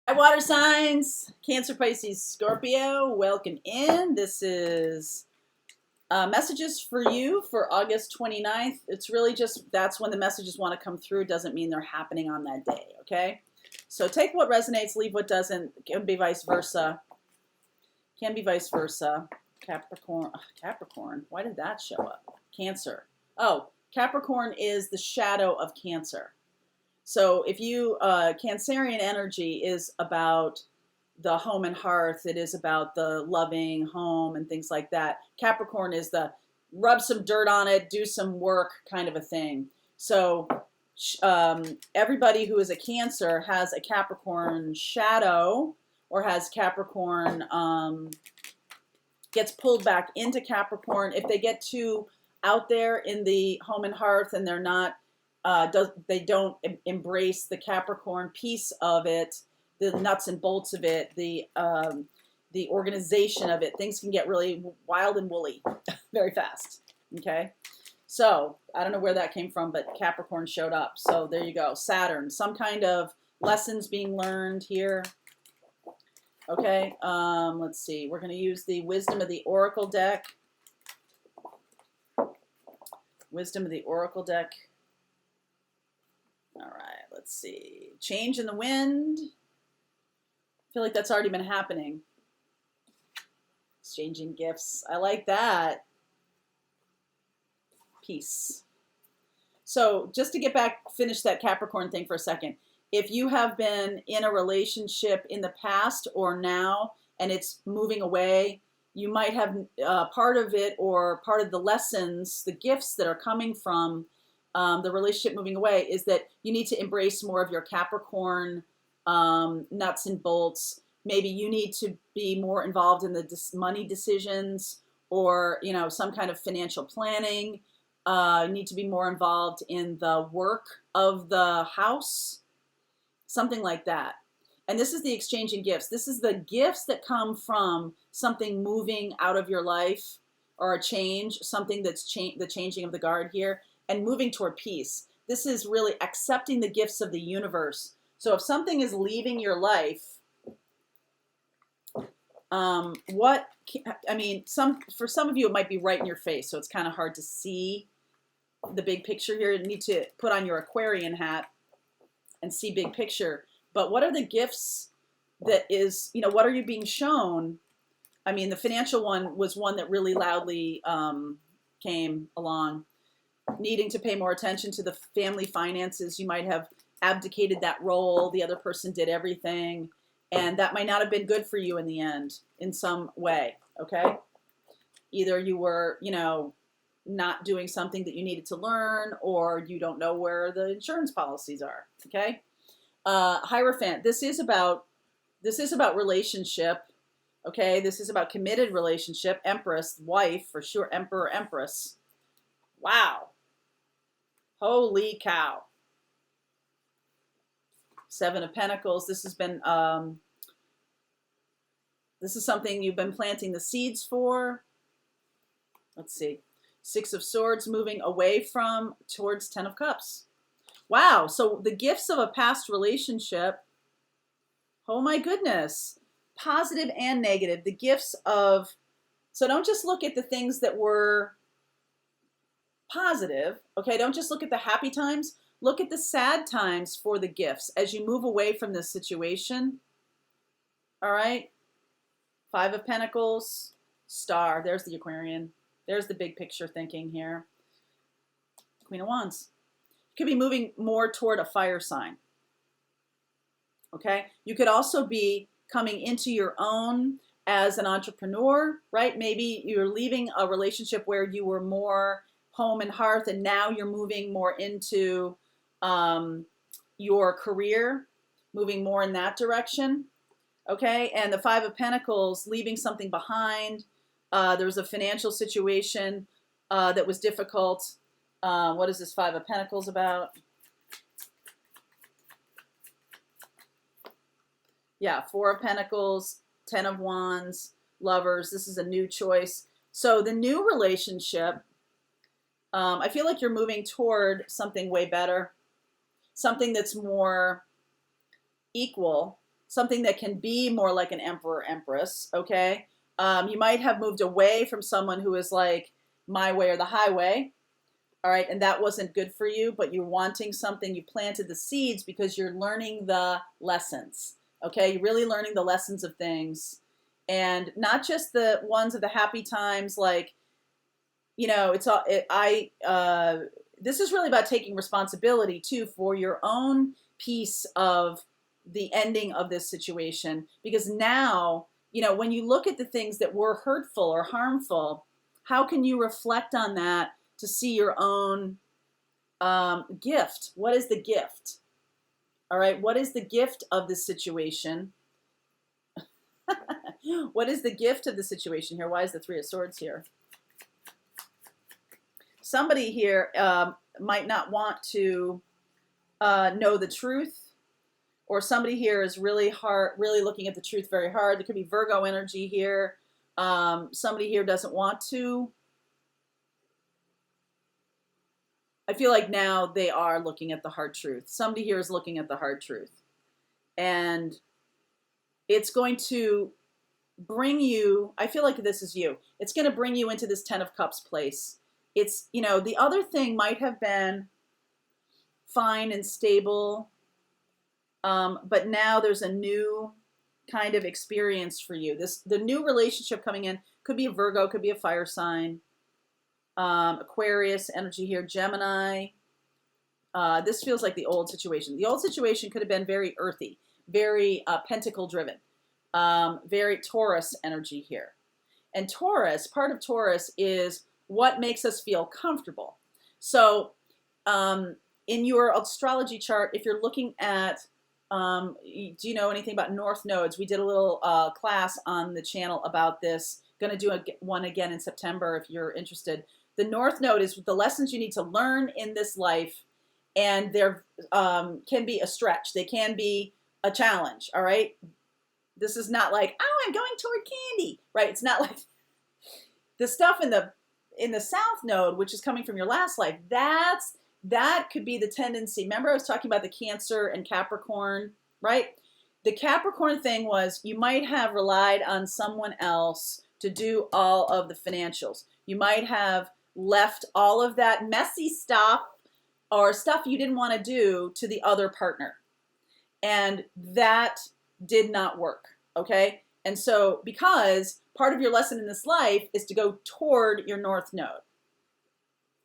Hi, water signs, Cancer, Pisces, Scorpio, welcome in. This is messages for you for August 29th. It's really just that's when the messages want to come through. It doesn't mean they're happening on that day, okay? So take what resonates, leave what doesn't. Can be vice versa. Can be vice versa. Capricorn. Why did that show up? Cancer. Oh, Capricorn is the shadow of Cancer. So if you, Cancerian energy is about the home and hearth. It is about the loving home and things like that. Capricorn is the rub some dirt on it, do some work kind of a thing. So everybody who is a Cancer has a Capricorn shadow or has Capricorn, gets pulled back into Capricorn. If they get too out there in the home and hearth and they're not, they don't embrace the Capricorn piece of it, the nuts and bolts of it, the organization of it, things can get really wild and woolly very fast. Okay, so I don't know where that came from, but Capricorn showed up. So there you go. Saturn, some kind of lessons being learned here. Okay, let's see. We're going to use the Wisdom of the Oracle deck. Wisdom of the Oracle deck. All right, let's see. Change in the wind. I feel like that's already been happening. Exchanging gifts. I like that. Peace. So just to get back, finish that Capricorn thing for a second. If you have been in a relationship in the past or now and it's moving away, you might have part of it or part of the lessons, the gifts that are coming from the relationship moving away is that you need to embrace more of your Capricorn nuts and bolts. Maybe you need to be more involved in the money decisions or, you know, some kind of financial planning. You need to be more involved in the work of the house, something like that. And this is the exchanging gifts. This is the gifts that come from something moving out of your life or a change, something that's the changing of the guard here and moving toward peace. This is really accepting the gifts of the universe. So if something is leaving your life, for some of you, it might be right in your face. So it's kind of hard to see the big picture here. You need to put on your Aquarian hat and see big picture. But what are the gifts that is, you know, what are you being shown? I mean, the financial one was one that really loudly came along. Needing to pay more attention to the family finances. You might have abdicated that role. The other person did everything. And that might not have been good for you in the end in some way, okay? Either you were, you know, not doing something that you needed to learn or you don't know where the insurance policies are, okay? Hierophant, this is about relationship, okay? This is about committed relationship. Empress, wife, for sure. Emperor, Empress. Wow. Holy cow. Seven of Pentacles. This has been, this is something you've been planting the seeds for. Let's see. Six of Swords, moving away from towards Ten of Cups. Wow. So the gifts of a past relationship. Oh my goodness. Positive and negative. The gifts of, so don't just look at the things that were positive, okay? Don't just look at the happy times. Look at the sad times for the gifts as you move away from this situation. All right? Five of Pentacles, Star. There's the Aquarian. There's the big picture thinking here. Queen of Wands. You could be moving more toward a fire sign. Okay? You could also be coming into your own as an entrepreneur, right? Maybe you're leaving a relationship where you were more home and hearth, and now you're moving more into your career, moving more in that direction, okay? And the Five of Pentacles, leaving something behind. There was a financial situation that was difficult. What is this Five of Pentacles about? Yeah, Four of Pentacles, Ten of Wands, Lovers. This is a new choice. So the new relationship, I feel like you're moving toward something way better, something that's more equal, something that can be more like an emperor, empress, okay? You might have moved away from someone who is like my way or the highway, all right? And that wasn't good for you, but you're wanting something, you planted the seeds because you're learning the lessons, okay? You're really learning the lessons of things, and not just the ones of the happy times, like, you know, this is really about taking responsibility too for your own piece of the ending of this situation, because now, you know, when you look at the things that were hurtful or harmful, how can you reflect on that to see your own gift? What is the gift? All right, what is the gift of this situation? What is the gift of the situation here? Why is the Three of Swords here? Somebody here might not want to know the truth, or somebody here is really looking at the truth very hard. There could be Virgo energy here. Somebody here doesn't want to. I feel like now they are looking at the hard truth. Somebody here is looking at the hard truth. And it's going to bring you, I feel like this is you. It's going to bring you into this Ten of Cups place. It's, you know, the other thing might have been fine and stable, but now there's a new kind of experience for you. The new relationship coming in could be a Virgo, could be a fire sign, Aquarius energy here, Gemini. This feels like the old situation. The old situation could have been very earthy, very pentacle driven, very Taurus energy here. And Taurus, part of Taurus is what makes us feel comfortable. So in your astrology chart, if you're looking at, do you know anything about North Nodes? We did a little class on the channel about this. Going to do one again in September if you're interested. The North Node is the lessons you need to learn in this life, and there can be a stretch. They can be a challenge, all right? This is not like, oh, I'm going toward candy, right? It's not like the stuff in the South Node, which is coming from your last life. That could be the tendency. Remember I was talking about the Cancer and Capricorn, right? The Capricorn thing was you might have relied on someone else to do all of the financials. You might have left all of that messy stuff or stuff you didn't want to do to the other partner. And that did not work, okay? And so because part of your lesson in this life is to go toward your North Node,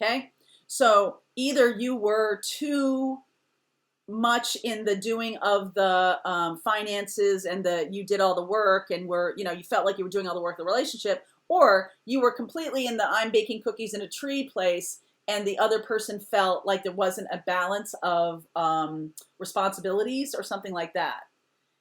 okay? So either you were too much in the doing of the finances and you did all the work and you felt like you were doing all the work of the relationship, or you were completely in the I'm baking cookies in a tree place and the other person felt like there wasn't a balance of responsibilities or something like that.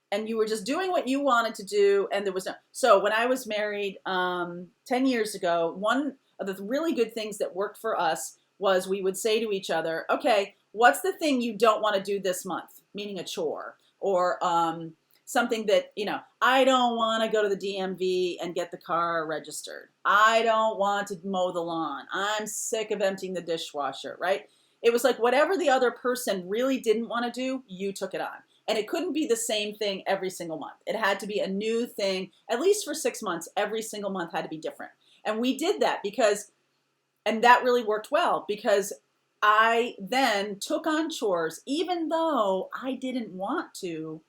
And you were just doing what you wanted to do, and there was no. So when I was married 10 years ago, one of the really good things that worked for us was we would say to each other, okay, what's the thing you don't want to do this month? Meaning a chore or something that, I don't want to go to the DMV and get the car registered. I don't want to mow the lawn. I'm sick of emptying the dishwasher, right? It was like whatever the other person really didn't want to do, you took it on. And it couldn't be the same thing every single month. It had to be a new thing, at least for 6 months. Every single month had to be different. And we did that and that really worked well because I then took on chores, even though I didn't want to.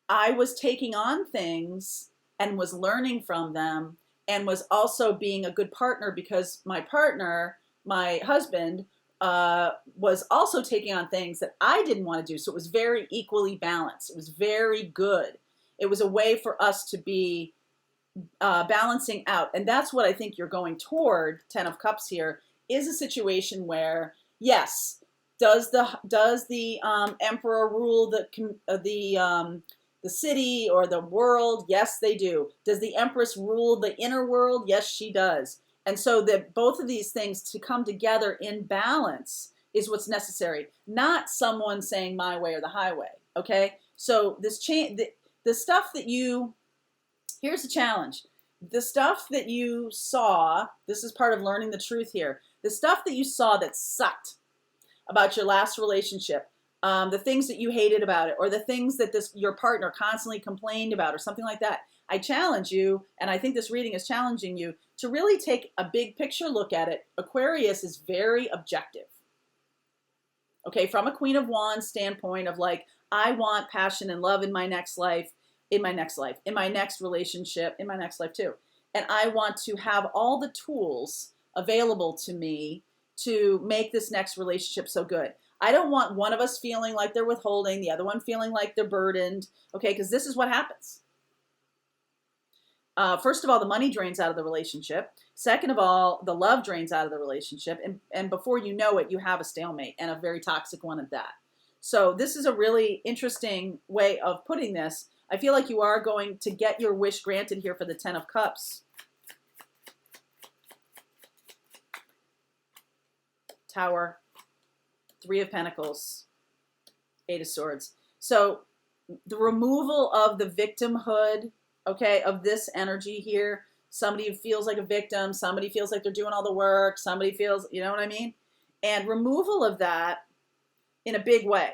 I was taking on things and was learning from them and was also being a good partner because my partner, my husband, was also taking on things that I didn't want to do. So it was very equally balanced. It was very good. It was a way for us to be balancing out. And that's what I think you're going toward, Ten of Cups here, is a situation where, yes, does the emperor rule the city or the world? Yes, they do. Does the empress rule the inner world? Yes, she does. And so that both of these things to come together in balance is what's necessary, not someone saying my way or the highway, okay? So this the stuff that here's the challenge. The stuff that you saw, this is part of learning the truth here, the stuff that you saw that sucked about your last relationship, the things that you hated about it, or the things that your partner constantly complained about, or something like that. I challenge you, and I think this reading is challenging you, to really take a big picture look at it. Aquarius is very objective. Okay, from a Queen of Wands standpoint of like, I want passion and love in my next life, in my next relationship, in my next life too. And I want to have all the tools available to me to make this next relationship so good. I don't want one of us feeling like they're withholding, the other one feeling like they're burdened, okay, because this is what happens. First of all, the money drains out of the relationship. Second of all, the love drains out of the relationship. And before you know it, you have a stalemate, and a very toxic one at that. So this is a really interesting way of putting this. I feel like you are going to get your wish granted here for the Ten of Cups. Tower, Three of Pentacles, Eight of Swords. So the removal of the victimhood, okay, of this energy here. Somebody feels like a victim. Somebody feels like they're doing all the work. Somebody feels, you know what I mean? And removal of that in a big way.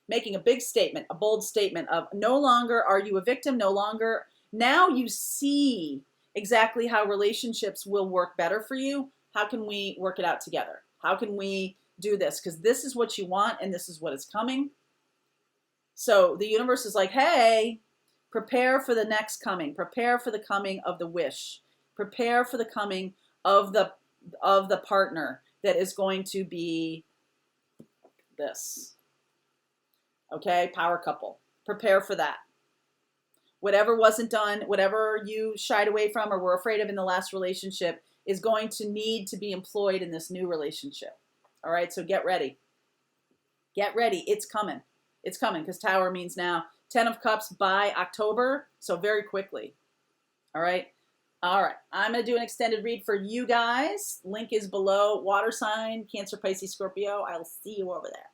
Making a big statement, a bold statement of no longer are you a victim, no longer. Now you see exactly how relationships will work better for you. How can we work it out together? How can we do this? Because this is what you want, and this is what is coming. So the universe is like, hey, prepare for the next coming. Prepare for the coming of the wish. Prepare for the coming of the partner that is going to be this. Okay, power couple. Prepare for that. Whatever wasn't done, whatever you shied away from or were afraid of in the last relationship is going to need to be employed in this new relationship. All right, so get ready. Get ready. It's coming. It's coming, because Tower means now 10 of Cups by October, so very quickly. All right. All right. I'm going to do an extended read for you guys. Link is below. Water sign, Cancer, Pisces, Scorpio. I'll see you over there.